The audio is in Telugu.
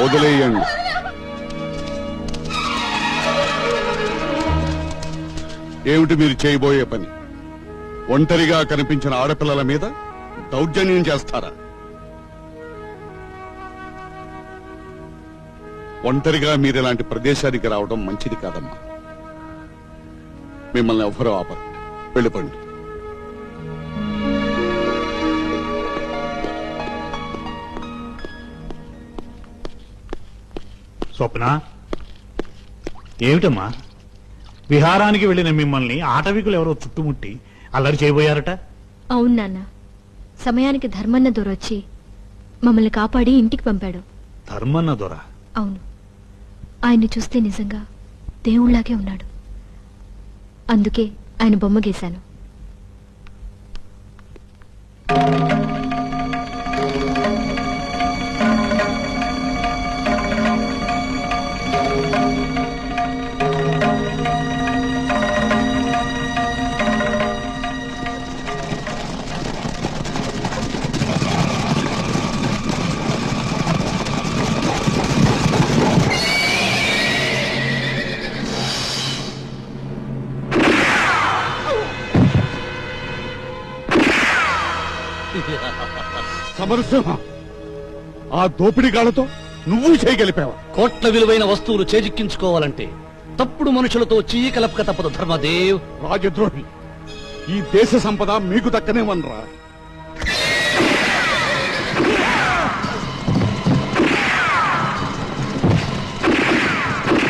వదిలేయండి. ఏమిటి మీరు చేయబోయే పని? ఒంటరిగా కనిపించిన ఆడపిల్లల మీద దౌర్జన్యం చేస్తారా? ఒంటరిగా మీరు ఇలాంటి ప్రదేశానికి రావడం మంచిది కాదమ్మా. మిమ్మల్ని ఎవ్వరూ ఆపరు. వెళ్ళిపోండి. స్వప్న, ఏమిటమ్మా? విహారానికి వెళ్లిన మిమ్మల్ని ఆటవికులు ఎవరో చుట్టుముట్టి అల్లరి చేయబోయారట. అవును నాన్న, సమయానికి ధర్మన్న దొరొచ్చి మమ్మల్ని కాపాడి ఇంటికి పంపాడు. ధర్మన్న దొర? అవును, ఆయన్ని చూస్తే నిజంగా దేవుళ్లాగే ఉన్నాడు. అందుకే ఆయన బొమ్మ గీశాను. సమరసింహ, ఆ దోపిడీగాళ్లతో నువ్వు చేయగలిపావా? కోట్ల విలువైన వస్తువులు చేజిక్కించుకోవాలంటే తప్పుడు మనుషులతో చెయ్యి కలపక తప్పదు ధర్మదేవ్. రాజద్రోహి, ఈ దేశ సంపద మీకు దక్కనేవనరా?